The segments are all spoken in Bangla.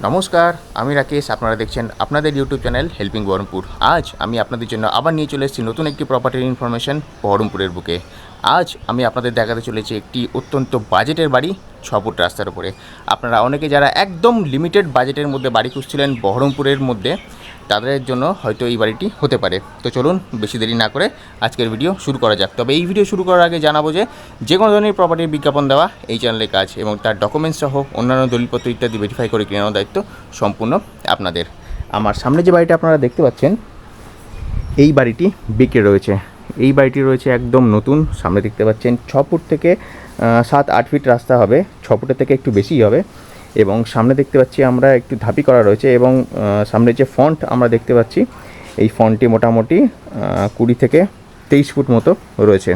নমস্কার, আমি রাকেশ। আপনারা দেখছেন আপনাদের ইউটিউব চ্যানেল হেল্পিং বহরমপুর। আজ আমি আপনাদের জন্য আবার নিয়ে চলে এসেছি নতুন একটি প্রপার্টির ইনফরমেশন বহরমপুরের বুকে। আজ আমি আপনাদের দেখাতে চলেছি একটি অত্যন্ত বাজেটের বাড়ি 6 ফুট রাস্তার উপরে। আপনারা অনেকে যারা একদম লিমিটেড বাজেটের মধ্যে বাড়ি খুঁজছিলেন বহরমপুরের মধ্যে, তাদের জন্য হয়তো এই বাড়িটি হতে পারে। তো চলুন বেশি দেরি না করে আজকের ভিডিও শুরু করা যাক। তবে এই ভিডিও শুরু করার আগে জানাবো যে কোনো ধরনের প্রপার্টির বিজ্ঞাপন দেওয়া এই চ্যানেলের কাজ, এবং তার ডকুমেন্টস সহ অন্যান্য দলিলপত্র ইত্যাদি ভেরিফাই করে কেনার দায়িত্ব সম্পূর্ণ আপনাদের। আমার সামনে যে বাড়িটা আপনারা দেখতে পাচ্ছেন, এই বাড়িটি বিক্রি রয়েছে। এই বাড়িটি রয়েছে একদম নতুন। সামনে দেখতে পাচ্ছেন 6 ফুট থেকে 7-8 ফিট রাস্তা হবে, 6 ফুটের থেকে একটু বেশিই হবে। এবং সামনে দেখতে পাচ্ছি আমরা একটু ধাপি করা রয়েছে, এবং সামনে যে ফন্ট আমরা দেখতে পাচ্ছি, এই ফন্টটি মোটামুটি 20 থেকে 23 ফুট মতো রয়েছে।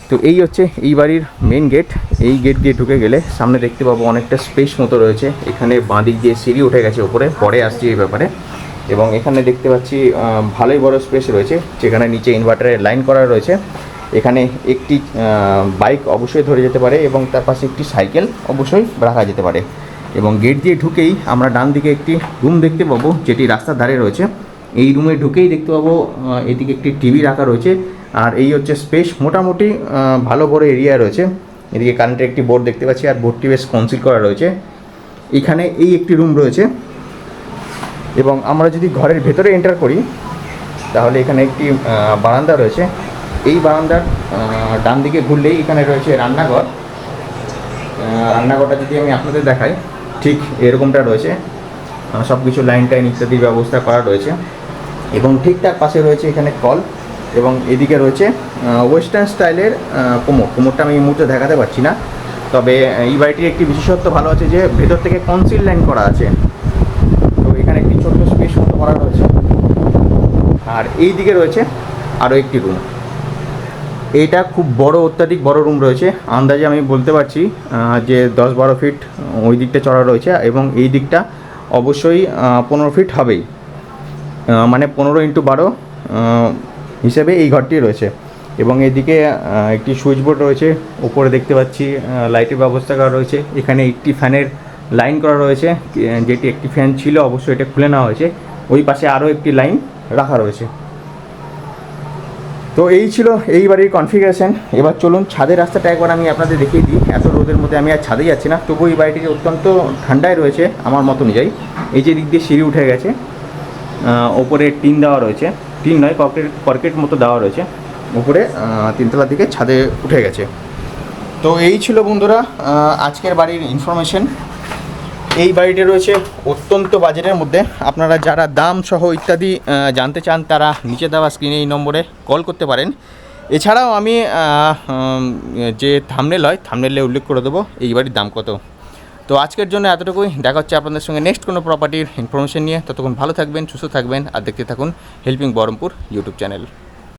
তো এই হচ্ছে এই বাড়ির মেন গেট। এই গেট দিয়ে ঢুকে গেলে সামনে দেখতে পাবো অনেকটা স্পেস মতো রয়েছে। এখানে বাঁদিক দিয়ে সিঁড়ি উঠে গেছে ওপরে, পরে আসছি এই ব্যাপারে। এবং এখানে দেখতে পাচ্ছি ভালোই বড় স্পেস রয়েছে, যেখানে নিচে ইনভার্টারের লাইন করা রয়েছে। এখানে একটি বাইক অবশ্যই ধরে যেতে পারে, এবং তার পাশে একটি সাইকেল অবশ্যই রাখা যেতে পারে। এবং গেট দিয়ে ঢুকেই আমরা ডান দিকে একটি রুম দেখতে পাবো, যেটি রাস্তার ধারে রয়েছে। এই রুমে ঢুকেই দেখতে পাবো এদিকে একটি টিভি রাখা রয়েছে। আর এই হচ্ছে স্পেস, মোটামুটি ভালো বড় এরিয়া রয়েছে। এদিকে কারেন্টের একটি বোর্ড দেখতে পাচ্ছি, আর বোর্ডটি বেশ কনসিল করা রয়েছে। এখানে এই একটি রুম রয়েছে। এবং আমরা যদি ঘরের ভেতরে এন্টার করি, তাহলে এখানে একটি বারান্দা রয়েছে। এই বারান্দার ডান দিকে ঘুরলেই এখানে রয়েছে রান্নাঘর। রান্নাঘরটা যদি আমি আপনাদের দেখাই, ঠিক এরকমটা রয়েছে। সব কিছু লাইন টাইন ইত্যাদির ব্যবস্থা করা রয়েছে। এবং ঠিক তার পাশে রয়েছে এখানে কল, এবং এদিকে রয়েছে ওয়েস্টার্ন স্টাইলের কোমরটা আমি এই মুহূর্তে দেখাতে পারছি না। তবে এই বাড়িটির একটি বিশেষত্ব ভালো আছে যে ভেতর থেকে কনসিল লাইন করা আছে। তো এখানে একটি ছোট্ট স্পেস মতো করা রয়েছে। আর এই দিকে রয়েছে আরও একটি রুম। এইটা খুব বড়, অত্যাধিক বড় রুম রয়েছে। আন্দাজে আমি বলতে পারছি যে 10-12 ফিট ওই দিকটা চড়া রয়েছে, এবং এই দিকটা অবশ্যই 15 ফিট হবেই। মানে 15x12 হিসেবে এই ঘরটি রয়েছে। এবং এদিকে একটি সুইচ বোর্ড রয়েছে। উপরে দেখতে পাচ্ছি লাইটের ব্যবস্থা করা রয়েছে। এখানে একটি ফ্যানের লাইন করা রয়েছে, যেটি একটি ফ্যান ছিল, অবশ্যই এটা খুলে নেওয়া হয়েছে। ওই পাশে আরও একটি লাইন রাখা রয়েছে। তো এই ছিল এই বাড়ির কনফিগারেশন। এবার চলুন ছাদের রাস্তাটা একবার আমি আপনাদের দেখিয়ে দিই। এত রোদের মধ্যে আমি আর ছাদে যাচ্ছি না, তবু এই বাড়িটি অত্যন্ত ঠান্ডায় রয়েছে আমার মত অনুযায়ী। এই যে দিক দিয়ে সিঁড়ি উঠে গেছে, ওপরে টিন দেওয়া রয়েছে, টিন নয় কর্কেট মতো দেওয়া রয়েছে। উপরে 3তলার দিকে ছাদে উঠে গেছে। তো এই ছিল বন্ধুরা আজকের বাড়ির ইনফরমেশন। এই বাড়িটি রয়েছে অত্যন্ত বাজেটের মধ্যে। আপনারা যারা দাম সহ ইত্যাদি জানতে চান, তারা নিচে দেওয়া স্ক্রিনে এই নম্বরে কল করতে পারেন। এছাড়াও আমি যে থাম্বনেলে উল্লেখ করে দেবো এই বাড়ির দাম কত। তো আজকের জন্য এতটুকুই। দেখা হচ্ছে আপনাদের সঙ্গে নেক্সট কোনো প্রপার্টির ইনফরমেশন নিয়ে। ততক্ষণ ভালো থাকবেন, সুস্থ থাকবেন, আর দেখতে থাকুন হেল্পিং বহরমপুর ইউটিউব চ্যানেল।